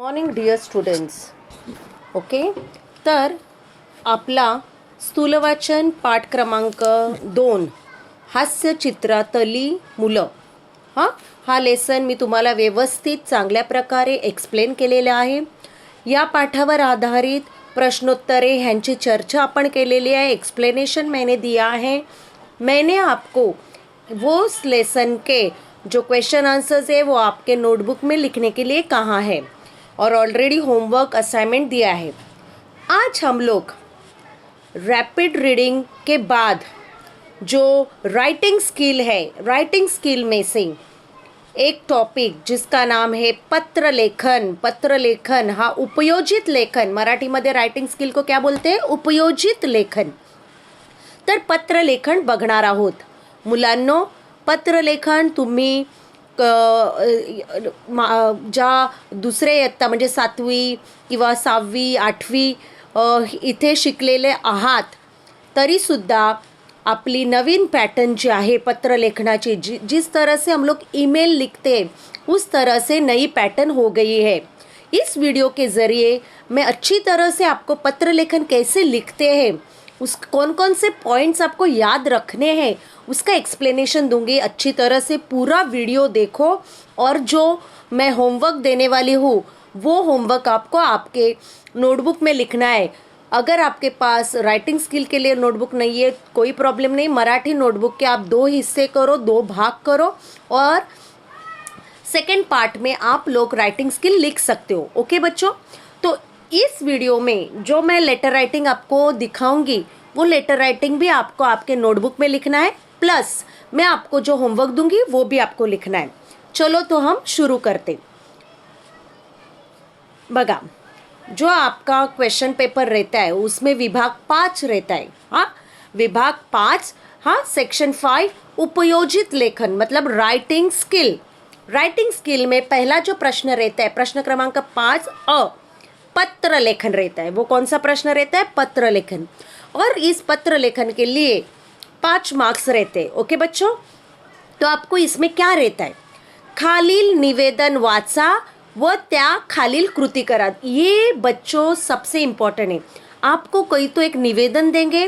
Morning dear students. Okay, तर आपला स्थूलवाचन पाठ क्रमांक 2 हास्यचित्रातली मुलं हा लेसन मी तुम्हाला व्यवस्थित चांगल्या प्रकारे एक्सप्लेन केलेला आहे. या पाठावर आधारित प्रश्नोत्तरे ह्यांची चर्चा आपण केलेली आहे. एक्सप्लेनेशन मैंने दिया है. मैंने आपको वो लेसन के जो क्वेश्चन आंसर्स है वो आपके नोटबुक में लिखने के लिए कहा है और ऑलरेडी होमवर्क असाइनमेंट दिया है. आज हम लोग रैपिड रीडिंग के बाद जो राइटिंग स्किल है, राइटिंग स्किल में से एक टॉपिक जिसका नाम है पत्र लेखन. पत्र लेखन हा उपयोजित लेखन, मराठीमध्ये रायटिंग स्किल को क्या बोलते हैं? उपयोजित लेखन. तर पत्र लेखन बघणार आहोत. मुलांनो, पत्र लेखन तुम्ही ज्या दुसरे इयत्ता म्हणजे 7वी किंवा 6वी 8वी इथे शिकलेले आहात तरीसुद्धा आपली नवीन पैटर्न जी आहे पत्र लेखनाची, जिस तरह से हम लोग ईमेल लिखते हैं उस तरह से नई पैटर्न हो गई है. इस वीडियो के ज़रिए मैं अच्छी तरह से आपको पत्र लेखन कैसे लिखते हैं, उस कौन कौन से पॉइंट्स आपको याद रखने हैं उसका एक्सप्लेनेशन दूंगी. अच्छी तरह से पूरा वीडियो देखो और जो मैं होमवर्क देने वाली हूँ वो होमवर्क आपको आपके नोटबुक में लिखना है. अगर आपके पास राइटिंग स्किल के लिए नोटबुक नहीं है कोई प्रॉब्लम नहीं. मराठी नोटबुक के आप 2 हिस्से करो, 2 भाग करो और सेकेंड पार्ट में आप लोग राइटिंग स्किल लिख सकते हो. ओके बच्चों, तो इस वीडियो में जो मैं लेटर राइटिंग आपको दिखाऊंगी वो लेटर राइटिंग भी आपको आपके नोटबुक में लिखना है, प्लस मैं आपको जो होमवर्क दूंगी वो भी आपको लिखना है. चलो तो हम शुरू करते. बघा, जो आपका क्वेश्चन पेपर रहता है उसमें विभाग 5 रहता है. विभाग 5 सेक्शन 5 उपयोजित लेखन मतलब राइटिंग स्किल. राइटिंग स्किल में पहला जो प्रश्न रहता है, प्रश्न क्रमांक 5 पत्र लेखन रहता है. वो कौन सा प्रश्न रहता है? पत्र लेखन. और इस पत्र लेखन के लिए 5 मार्क्स रहते हैं. ओके बच्चों, तो आपको इसमें क्या रहता है? खालील निवेदन वाचा व त्या खालील कृती करा. ये बच्चों सबसे इम्पॉर्टेंट है. आपको कोई तो एक निवेदन देंगे,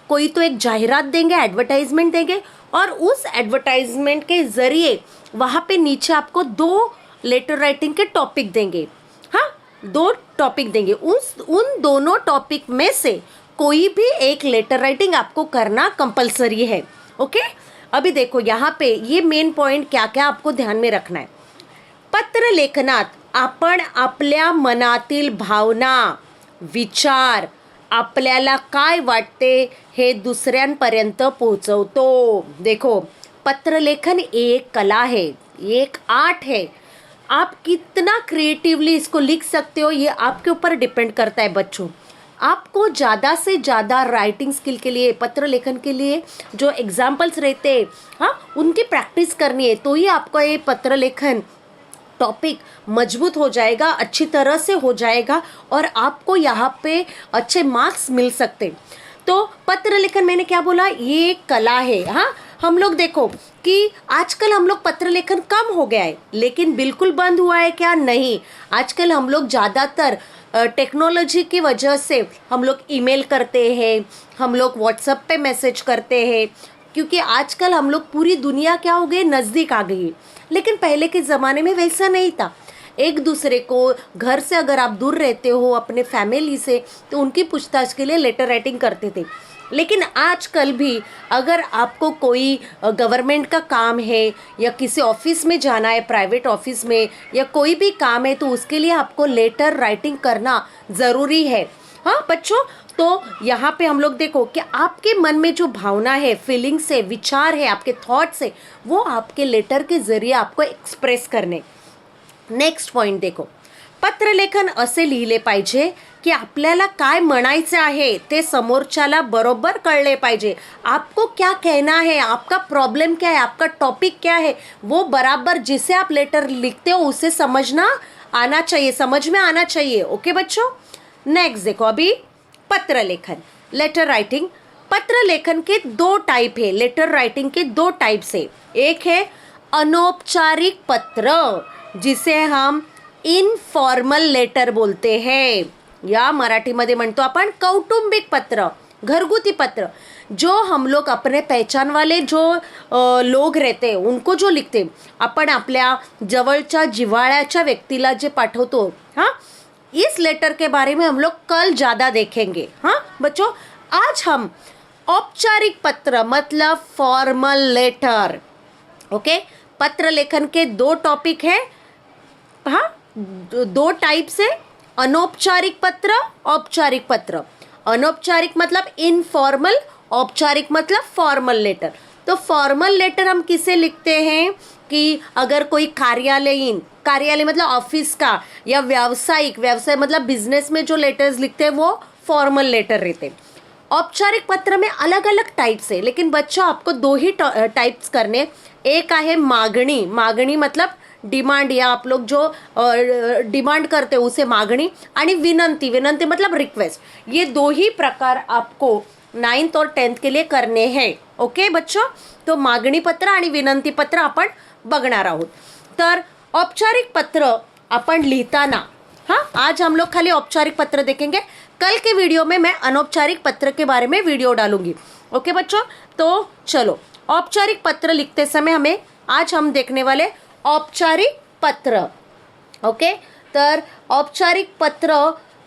कोई तो एक जाहिरात देंगे, एडवर्टाइजमेंट देंगे और उस एडवर्टाइजमेंट के ज़रिए वहाँ पे नीचे आपको 2 लेटर राइटिंग के टॉपिक देंगे. 2 टॉपिक देंगे. उन दोनों टॉपिक में से कोई भी एक लेटर राइटिंग आपको करना कंपलसरी है. ओके, अभी देखो यहाँ पे ये मेन पॉइंट क्या क्या आपको ध्यान में रखना है. पत्र लेखनात आपण आपल्या मनातील भावना, विचार, आपल्याला काय वाटते हे दुसऱ्यांपर्यंत पोहोचवतो. देखो, पत्र लेखन एक कला है, एक आर्ट है. आप कितना क्रिएटिवली इसको लिख सकते हो ये आपके ऊपर डिपेंड करता है बच्चों. आपको ज़्यादा से ज़्यादा राइटिंग स्किल के लिए, पत्र लेखन के लिए जो एग्जाम्पल्स रहते हैं उनकी प्रैक्टिस करनी है, तो ही आपका ये पत्र लेखन टॉपिक मजबूत हो जाएगा, अच्छी तरह से हो जाएगा और आपको यहाँ पे अच्छे मार्क्स मिल सकते. तो पत्र लेखन मैंने क्या बोला, ये एक कला है. हम लोग देखो कि आजकल हम लोग पत्र लेखन कम हो गया है, लेकिन बिल्कुल बंद हुआ है क्या? नहीं. आजकल हम लोग ज़्यादातर टेक्नोलॉजी की वजह से हम लोग ईमेल करते हैं, हम लोग व्हाट्सएप पे मैसेज करते हैं, क्योंकि आजकल हम लोग पूरी दुनिया क्या हो गई, नज़दीक आ गई. लेकिन पहले के ज़माने में वैसा नहीं था. एक दूसरे को घर से अगर आप दूर रहते हो अपने फैमिली से तो उनकी पूछताछ के लिए लेटर राइटिंग करते थे. लेकिन आजकल भी अगर आपको कोई गवर्नमेंट का काम है या किसी ऑफिस में जाना है, प्राइवेट ऑफिस में या कोई भी काम है, तो उसके लिए आपको लेटर राइटिंग करना ज़रूरी है. बच्चों, तो यहाँ पे हम लोग देखो कि आपके मन में जो भावना है, फीलिंग्स है, विचार है, आपके थॉट्स है, वो आपके लेटर के ज़रिए आपको एक्सप्रेस करने. नेक्स्ट पॉइंट देखो, पत्र लेखन असे लिहिले पाहिजे की आपल्याला काय म्हणायचे आहे ते समोरच्याला बरोबर कळले पाहिजे. आपको क्या कहना है, आपका प्रॉब्लम क्या है, आपका टॉपिक क्या है, वो बराबर जिसे आप लेटर लिखते हो उसे समझना आना चाहिए, समझ में आना चाहिए. ओके बच्चों, नेक्स्ट देखो, अभी पत्र लेखन, लेटर राइटिंग. पत्र लेखन के 2 टाइप है. लेटर राइटिंग के 2 टाइप्स है. एक है अनौपचारिक पत्र जिसे हम इनफॉर्मल लेटर बोलते हैं, या मराठीमध्ये म्हणतो आपण कौटुंबिक पत्र, घरगुती पत्र, जो हम लोग अपने पहचान वाले जो लोग रहते उनको जो लिखते, आपण आपल्या जवळच्या जिव्हाळ्याच्या व्यक्तीला जे पाठवतो, हाँ, इस लेटर के बारे में हम लोग कल ज़्यादा देखेंगे। हाँ बच्चों, आज हम औपचारिक पत्र मतलब फॉर्मल लेटर, ओके, पत्र लेखन के 2 टॉपिक है, हाँ, 2 टाइप्स है, अनौपचारिक पत्र, औपचारिक पत्र। अनौपचारिक मतलब इनफॉर्मल, औपचारिक मतलब फॉर्मल लेटर। तो फॉर्मल लेटर हम किसे लिखते हैं कि अगर कोई कार्यालयीन, कार्यालय मतलब ऑफिस का, या व्यावसायिक, व्यवसाय मतलब बिजनेस में जो लेटर्स लिखते हैं वो फॉर्मल लेटर रहते हैं। औपचारिक पत्र में अलग अलग टाइप्स है, लेकिन बच्चों आपको 2 ही टाइप्स करने। एक आहे मागणी, मागणी मतलब डिमांड, या आप लोग जो डिमांड करते हो उसे मागणी, आणि विनंती, विनंती मतलब रिक्वेस्ट। ये 2 ही प्रकार आपको 9th और 10th के लिए करने हैं, ओके बच्चों। तो मागणी पत्र आणि विनंती पत्र आपण बघणार आहोत। तर औपचारिक पत्र अपन लिखताना, हाँ, आज हम लोग खाली औपचारिक पत्र देखेंगे, कल के वीडियो में मैं अनौपचारिक पत्र के बारे में वीडियो डालूंगी, ओके बच्चों। तो चलो, औपचारिक पत्र लिखते समय हमें आज हम देखने वाले औपचारिक पत्र, ओके। तर औपचारिक पत्र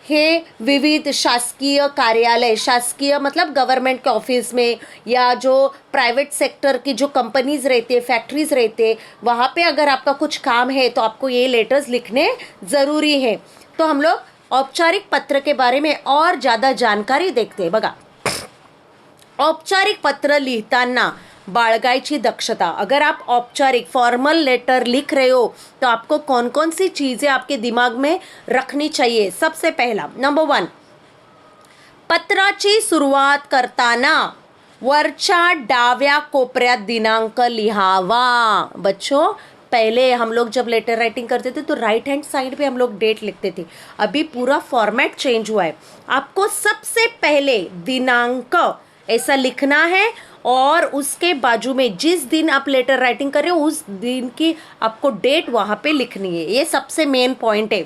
हे विविध शासकीय कार्यालय, शासकीय मतलब गवर्नमेंट के ऑफिस में, या जो प्राइवेट सेक्टर की जो कंपनीज रहती है, फैक्ट्रीज रहते हैं, वहाँ पे अगर आपका कुछ काम है तो आपको ये लेटर्स लिखने ज़रूरी है। तो हम लोग औपचारिक पत्र के बारे में और ज़्यादा जानकारी देखते हैं। बघा, औपचारिक पत्र लिखताना बाळगायची दक्षता। अगर आप औपचारिक फॉर्मल लेटर लिख रहे हो तो आपको कौन कौन सी चीज़ें आपके दिमाग में रखनी चाहिए। सबसे पहला, नंबर 1, पत्राची सुरुवात करताना वरच्या डाव्या कोपऱ्यात दिनांक लिहावा। बच्चों, पहले हम लोग जब लेटर राइटिंग करते थे तो राइट हैंड साइड पे हम लोग डेट लिखते थे, अभी पूरा फॉर्मेट चेंज हुआ है। आपको सबसे पहले दिनांक ऐसा लिखना है, और उसके बाजू में जिस दिन आप लेटर राइटिंग कर रहे हो उस दिन की आपको डेट वहाँ पे लिखनी है। ये सबसे मेन पॉइंट है।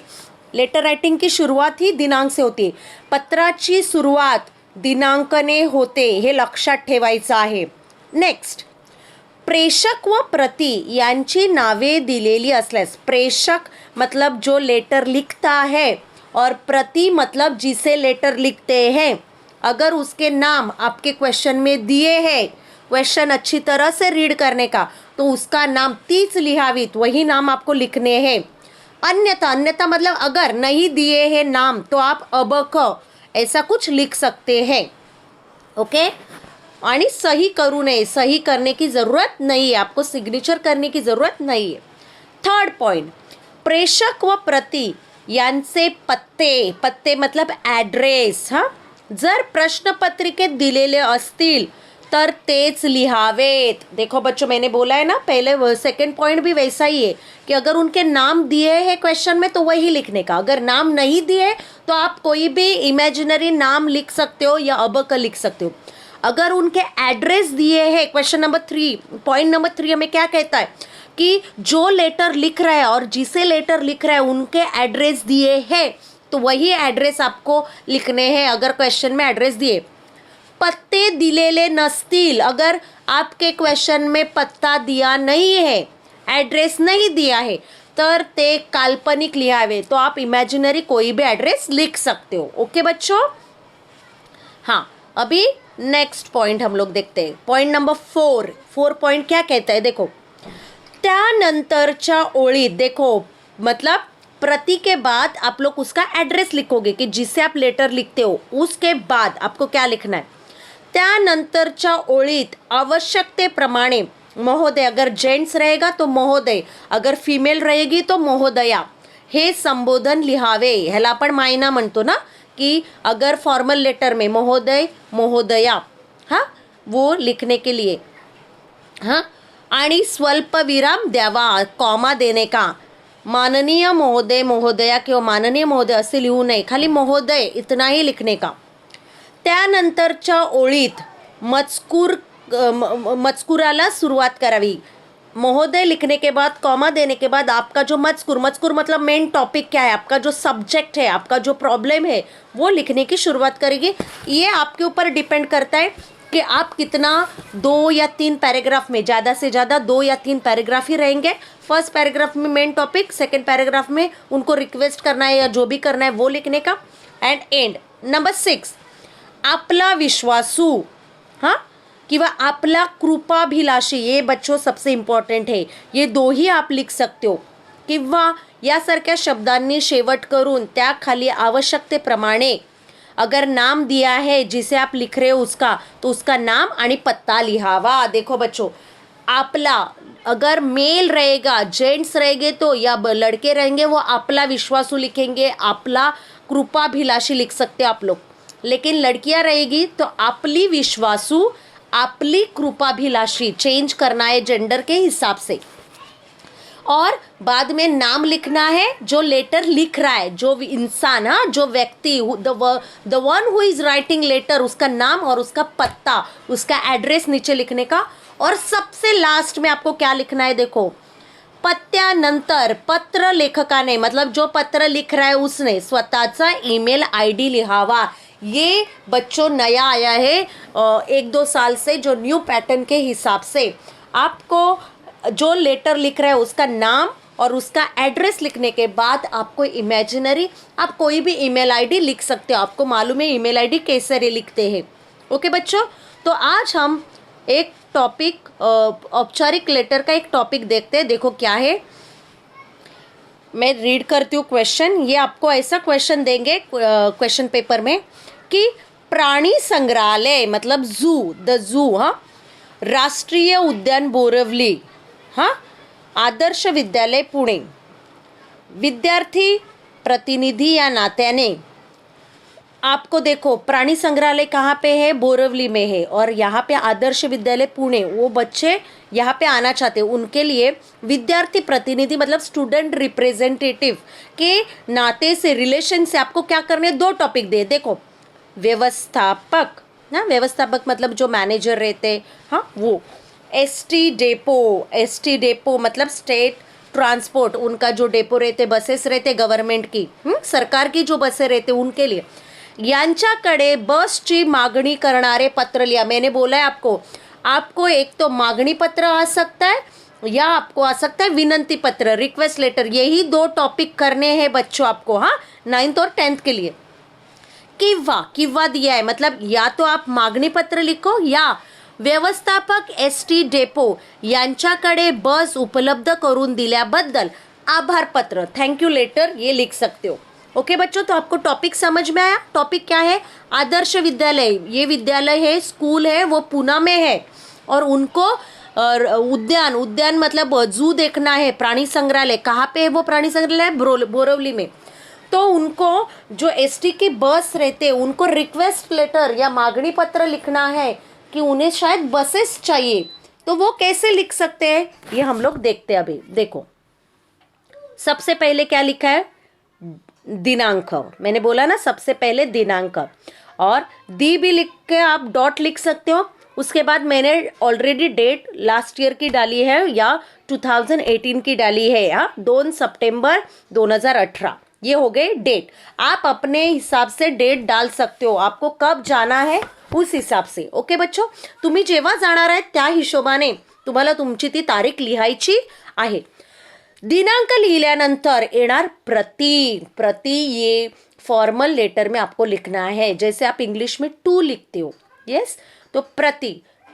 लेटर राइटिंग की शुरुआत ही दिनांक से होती है, पत्राची सुरुवात दिनांकने होते, हे लक्षात ठेवायचं आहे। नेक्स्ट, प्रेषक व प्रति यांची नावे दिलेली असल्यास, प्रेषक मतलब जो लेटर लिखता है, और प्रति मतलब जिसे लेटर लिखते हैं, अगर उसके नाम आपके क्वेश्चन में दिए हैं, क्वेश्चन अच्छी तरह से रीड करने का, तो उसका नाम तीच लिहावीत, वही नाम आपको लिखने हैं। अन्यथा, अन्यथा मतलब अगर नहीं दिए हैं नाम तो आप अबक ऐसा कुछ लिख सकते हैं, ओके। आणि सही करू नये, सही करने की ज़रूरत नहीं है, आपको सिग्नेचर करने की ज़रूरत नहीं है। थर्ड पॉइंट, प्रेषक व प्रति यांचे पत्ते, पत्ते मतलब ॲड्रेस, हाँ, जर प्रश्नपत्रिकेत दिलेले असतील तर तेच लिहावेत। देखो बच्चों, मैंने बोला है ना पहले, सेकंड पॉइंट भी वैसा ही है कि अगर उनके नाम दिए हैं क्वेश्चन में तो वही लिखने का, अगर नाम नहीं दिए तो आप कोई भी इमेजिनरी नाम लिख सकते हो या अबक लिख सकते हो। अगर उनके एड्रेस दिए हैं, क्वेश्चन नंबर 3, पॉइंट नंबर 3 हमें क्या कहता है कि जो लेटर लिख रहा है और जिसे लेटर लिख रहा है उनके एड्रेस दिए हैं, तो वही एड्रेस आपको लिखने हैं अगर क्वेश्चन में एड्रेस दिए। पत्ते दिलेले नसतील, अगर आपके क्वेश्चन में पत्ता दिया नहीं है, एड्रेस नहीं दिया है, तर ते काल्पनिक लिहावे, तो आप इमेजिनरी कोई भी एड्रेस लिख सकते हो, ओके बच्चों। हाँ, अभी नेक्स्ट पॉइंट हम लोग देखते हैं, पॉइंट नंबर 4। 4 पॉइंट क्या कहता है, देखो, त्यानंतरच्या ओळीत, देखो मतलब प्रति के बाद आप लोग उसका एड्रेस लिखोगे कि जिससे आप लेटर लिखते हो, उसके बाद आपको क्या लिखना है, त्यानंतरच्या ओळीत आवश्यकतेप्रमाणे महोदय, अगर जेंट्स रहेगा तो महोदय, अगर फीमेल रहेगी तो महोदया, हे संबोधन लिहावे। ह्याला आपण मायना म्हणतो ना, कि अगर फॉर्मल लेटर में महोदय महोदया, हाँ, वो लिखने के लिए, हाँ, आणि स्वल्प विराम द्यावा, कॉमा देने का, माननीय महोदय महोदया किंवा माननीय महोदय असे लिहू नये, खाली महोदय इतना ही लिखने का। त्यानंतरच्या ओळीत मजकूराला सुरुवात करावी, महोदय लिखने के बाद कॉमा देने के बाद आपका जो मजकूर, मजकूर मतलब मेन टॉपिक क्या है, आपका जो सब्जेक्ट है, आपका जो प्रॉब्लम है, वो लिखने की शुरुआत करेंगे। ये आपके ऊपर डिपेंड करता है कि आप कितना 2 या 3 पैराग्राफ में, ज़्यादा से ज़्यादा 2 या 3 पैराग्राफ ही रहेंगे। फर्स्ट पैराग्राफ में मेन टॉपिक, सेकेंड पैराग्राफ में उनको रिक्वेस्ट करना है या जो भी करना है वो लिखने का, एंड नंबर 6 आपला विश्वासू, हाँ, किंवा आपला कृपाभिलाषी, ये बच्चों सबसे इम्पॉर्टंट है। ये 2 ही आप लिख सकते हो, किंवा यासारख्या शब्दांनी शेवट करून त्याखाली आवश्यकतेप्रमाणे अगर नाम दिया है जिसे आप लिख रहे हो उसका, तो उसका नाम आणि पत्ता लिहावा। देखो बच्चों, आपला अगर मेल रहेगा, जेंट्स रहेंगे तो, या लड़के रहेंगे वो आपला विश्वासू लिखेंगे, आपला कृपाभिलाषी लिख सकते आप लोग। लेकिन लड़कियां रहेगी तो आपली विश्वासू, आपली कृपाभिलाषी चेंज करना है जेंडर के हिसाब से। और बाद में नाम लिखना है जो लेटर लिख रहा है, जो इंसान, हाँ, जो व्यक्ति, the one who is writing letter, उसका नाम और उसका पत्ता, उसका एड्रेस नीचे लिखने का। और सबसे लास्ट में आपको क्या लिखना है, देखो, पत्त्यानंतर पत्र लेखकाने, मतलब जो पत्र लिख रहा है उसने स्वतःचा ईमेल आईडी लिहावा। ये बच्चों नया आया है 1-2 साल से, जो न्यू पैटर्न के हिसाब से आपको जो लेटर लिख रहा है उसका नाम और उसका एड्रेस लिखने के बाद आपको इमेजिनरी, आप कोई भी ईमेल आईडी लिख सकते हो। आपको मालूम है ईमेल आईडी कैसे लिखते हैं। ओके बच्चों, तो आज हम एक टॉपिक, औपचारिक लेटर का एक टॉपिक देखते हैं। देखो क्या है, मैं रीड करती हूँ क्वेश्चन। ये आपको ऐसा क्वेश्चन देंगे क्वेश्चन पेपर में कि प्राणी संग्रहालय मतलब जू, द जू, हाँ, राष्ट्रीय उद्यान बोरिवली, हाँ, आदर्श विद्यालय पुणे, विद्यार्थी प्रतिनिधि या नात्याने आपको, देखो प्राणी संग्रहालय कहाँ पे है, बोरिवली में है, और यहाँ पे आदर्श विद्यालय पुणे, वो बच्चे यहाँ पे आना चाहते हैं, उनके लिए विद्यार्थी प्रतिनिधि मतलब स्टूडेंट रिप्रेजेंटेटिव के नाते से, रिलेशन से आपको क्या करने, 2 टॉपिक दे। देखो, व्यवस्थापक, ना, व्यवस्थापक मतलब जो मैनेजर रहते, हाँ, वो। एसटी डेपो मतलब स्टेट ट्रांसपोर्ट, उनका जो डेपो रहते, बसेस रहते गव्हर्नमेंट की, सरकार की जो बसें रहते उनके लिए, यांच्याकडे बसची मागणी करणारे पत्र लिया। मैंने बोला है आपको एक तो मागणी पत्र आ सकता है या आपको आ सकता है विनंती पत्र, रिक्वेस्ट लेटर। यही 2 टॉपिक करने हैं बच्चों आपको, हाँ, 9th और 10th के लिए। किंवा दिया है, मतलब या तो आप मागणी पत्र लिखो या व्यवस्थापक एसटी डेपो यांच्याकडे बस उपलब्ध करून दिल्याबद्दल आभार पत्र, थैंक यू लेटर, ये लिख सकते हो। ओके बच्चों, तो आपको टॉपिक समझ में आया। टॉपिक क्या है, आदर्श विद्यालय, ये विद्यालय है, स्कूल है, वो पुणे में है, और उनको उद्यान मतलब जू देखना है, प्राणी संग्रहालय कहाँ पे है, वो प्राणी संग्रहालय बोरिवली में। तो उनको जो एसटी की बस रहते उनको रिक्वेस्ट लेटर या मांगनी पत्र लिखना है कि उन्हें शायद बसेस चाहिए, तो वो कैसे लिख सकते हैं ये हम लोग देखते हैं अभी। देखो, सबसे पहले क्या लिखा है, दिनांक। मैंने बोला ना सबसे पहले दिनांक, और दी भी लिख के आप डॉट लिख सकते हो। उसके बाद मैंने ऑलरेडी डेट लास्ट ईयर की डाली है या 2018 की डाली है, 2 सितंबर 2018, ये हो गए डेट। आप अपने हिसाब से डेट डाल सकते हो, आपको कब जाना है उस हिसाब से। ओके बच्चो, तुम्ही जेव्हा जाणार आहे त्या हिशोबाने तुम्हाला तुमची ती तारीख लिहायची आहे। दिनांक लिहिल्यानंतर येणार प्रति ये फॉर्मल लेटर में आपको लिखना है, जैसे आप इंग्लिश में टू लिखते हो, यस। तो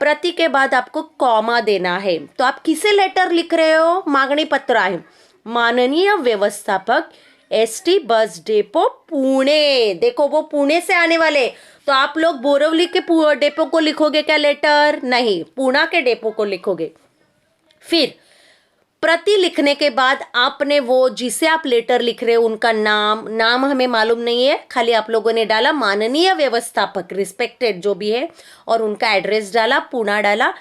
प्रति के बाद आपको कॉमा देना है। तो आप किसे लेटर लिख रहे हो, मांगनी पत्र है, माननीय व्यवस्थापक एसटी बस डेपो पुणे। देखो वो पुणे से आने वाले, तो आप लोग बोरिवली के डेपो को लिखोगे क्या लेटर, नहीं, पुणे के डेपो को लिखोगे। फिर प्रति लिखने के बाद आपने वो जिसे आप लेटर लिख रहे हो उनका नाम हमें मालूम नहीं है, खाली आप लोगों ने डाला माननीय व्यवस्थापक, रिस्पेक्टेड जो भी है, और उनका एड्रेस डाला, पुणे डाला।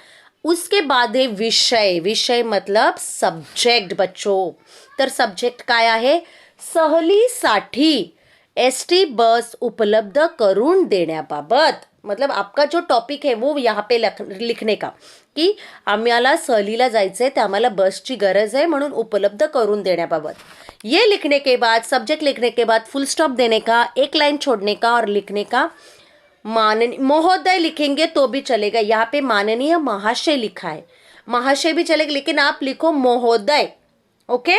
उसके बाद है विषय मतलब सब्जेक्ट बच्चों। तर सब्जेक्ट काय आहे, सहलीसाठी एसटी बस उपलब्ध करून देण्याबाबत। मतलब आपका जो टॉपिक है वो यहाँ पे लिखने का की आम्हाला सहलीला जायचंय ते आम्हाला बसची गरज आहे म्हणून उपलब्ध करून देण्याबाबत. ये लिखने के बाद, सब्जेक्ट लिखने के बाद फुल स्टॉप देने का, एक लाइन छोड़ने का और लिखने का माननीय महोदय लिखेंगे तो भी चलेगा. यहाँ पे माननीय महाशय लिखा है, महाशय भी चलेगा लेकिन आप लिखो महोदय. ओके,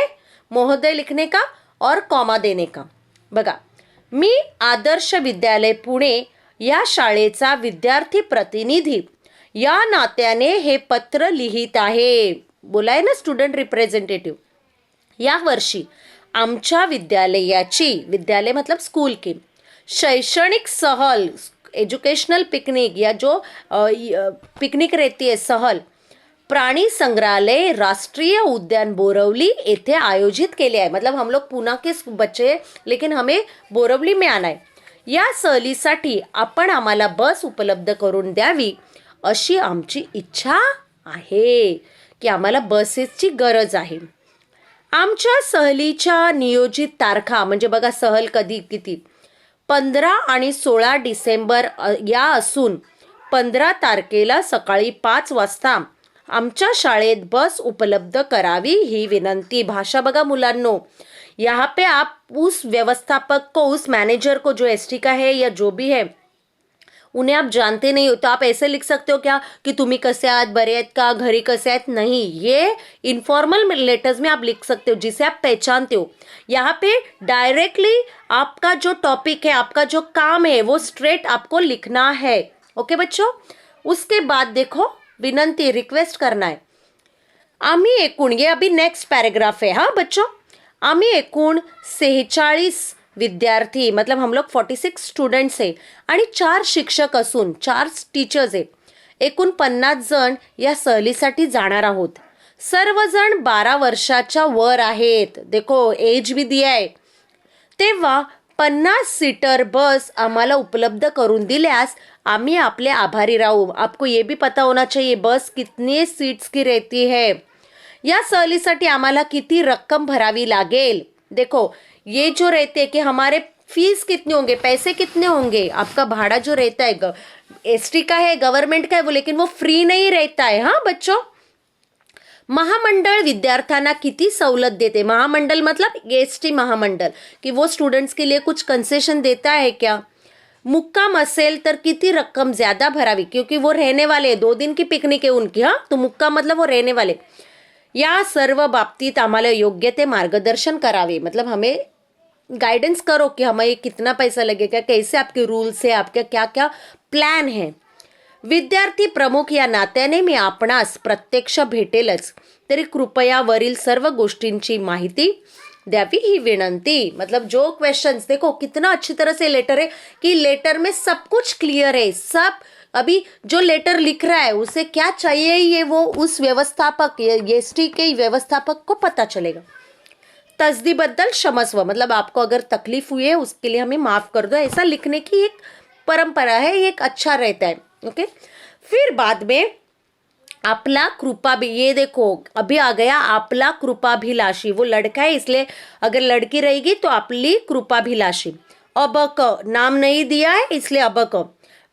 महोदय लिखने का और कॉमा देने का. बघा, मी आदर्श विद्यालय पुणे या शाळेचा विद्यार्थी प्रतिनिधी या नात्याने हे पत्र लिहित आहे. बोलाय ना स्टुडंट रिप्रेझेंटेटिव्ह. या वर्षी आमच्या विद्यालयाची, विद्यालय मतलब स्कूल की, शैक्षणिक सहल, एजुकेशनल पिकनिक या जो पिकनिक रहती है सहल, प्राणी संग्रहालय राष्ट्रीय उद्यान बोरवली येथे आयोजित केले आहे. मतलब हम लोग पुणे के बच्चे लेकिन हमें बोरवली में आना है. या सहलीसाठी आपण आम्हाला बस उपलब्ध करून द्यावी अशी आमची इच्छा आहे की आम्हाला बसेसची गरज आहे. आमच्या सहलीच्या नियोजित तारखा म्हणजे बघा सहल कधी किती 15 आणि 16 डिसेंबर या असून 15 तारखेला सकाळी 5 वाजता आमच्या शाळेत बस उपलब्ध करावी ही विनंती. भाषा बघा मुलांनो, यहाँ पे आप उस व्यवस्थापक को, उस मैनेजर को जो एसटी का है या जो भी है, उन्हें आप जानते नहीं हो तो आप ऐसे लिख सकते हो क्या कि तुम्ही कसे आहात, बरे आहेत का, घरी कसे आहेत. नहीं, ये इनफॉर्मल लेटर्स में आप लिख सकते हो जिसे आप पहचानते हो. यहाँ पे डायरेक्टली आपका जो टॉपिक है, आपका जो काम है वो स्ट्रेट आपको लिखना है. ओके बच्चों. उसके बाद देखो विनंती, रिक्वेस्ट करना है. आम्ही एकूण, ये अभी नेक्स्ट पैराग्राफ है. हाँ बच्चों, आम्ही एकूण 46 विद्यार्थी, मतलब हम लोग 46 स्टुडंट्स आहे आणि 4 शिक्षक असून 4 टीचर्स आहे. एकूण 50 जण या सहलीसाठी जाणार आहोत. सर्वजण 12 वर्षाच्या वर आहेत. देखो एज भी दिया है. तेव्हा 50 सीटर बस आम्हाला उपलब्ध करून दिल्यास आम्ही आपले आभारी राहू. आपको ये भी पता होना चाहिए बस कितने सीट्स की रहती है. या सहलीसाठी आम्हाला किती रक्कम भरावी लागेल. देखो ये जो रहते हैं कि हमारे फीस कितने होंगे, पैसे कितने होंगे. आपका भाड़ा जो रहता है एसटी का है, गवर्नमेंट का है वो, लेकिन वो फ्री नहीं रहता है. हाँ बच्चों. महामंडळ विद्यार्थ्यांना किती सवलत देते. महामंडल मतलब एसटी महामंडल, कि वो स्टूडेंट्स के लिए कुछ कंसेशन देता है क्या. मुक्काम असेल तर किती रक्कम ज्यादा भरावी, क्योंकि वो रहने वाले 2 दिन की पिकनिक है उनकी. हाँ, तो मुक्काम मतलब वो रहने वाले. या सर्व बाबतीत आम्हाला योग्य ते मार्गदर्शन करावे. मतलब हमें गाइडेंस करो कि हमें कितना पैसा लगेगा, कैसे आपके रूल्स है, आपका क्या क्या प्लॅन है. विद्यार्थी प्रमुख या नात्याने मी आपणास प्रत्यक्ष भेटेलच, तरी कृपया वरील सर्व गोष्टींची माहिती द्यावी ही विनंती. मतलब जो क्वेश्चंस, देखो कितना अच्छी तरह से लेटर है कि लेटर में सब कुछ क्लियर है. सब अभी जो लेटर लिख रहा है उसे क्या चाहिए ये वो उस व्यवस्थापक, एसटी के व्यवस्थापक को पता चलेगा. तस्दीबद्दल क्षमस्व, मतलब आपको अगर तकलीफ हुई है उसके लिए हमें माफ़ कर दो. ऐसा लिखने की एक परंपरा है, ये एक अच्छा रहता है. ओके. फिर बाद में आपला कृपा भी, ये देखो अभी आ गया आपला कृपाभिलाषी. वो लड़का है इसलिए अगर लड़की रहेगी तो आपली कृपाभिलाषी. अबक नाम नहीं दिया है इसलिए अबक.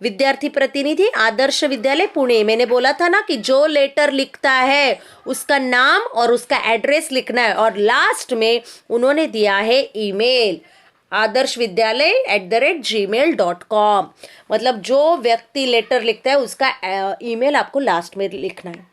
विद्यार्थी प्रतिनिधि आदर्श विद्यालय पुणे. मैंने बोला था ना कि जो लेटर लिखता है उसका नाम और उसका एड्रेस लिखना है. और लास्ट में उन्होंने दिया है ईमेल, आदर्श विद्यालय @gmail.com. मतलब जो व्यक्ति लेटर लिखता है उसका ईमेल आपको लास्ट में लिखना है.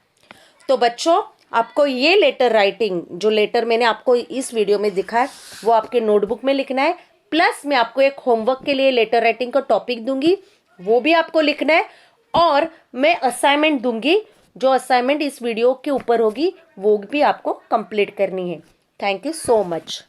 तो बच्चों आपको ये लेटर राइटिंग, जो लेटर मैंने आपको इस वीडियो में दिखा है वो आपके नोटबुक में लिखना है. प्लस मैं आपको एक होमवर्क के लिए लेटर राइटिंग का टॉपिक दूंगी, वो भी आपको लिखना है. और मैं असाइनमेंट दूंगी, जो असाइनमेंट इस वीडियो के ऊपर होगी वो भी आपको कंप्लीट करनी है. Thank you so much.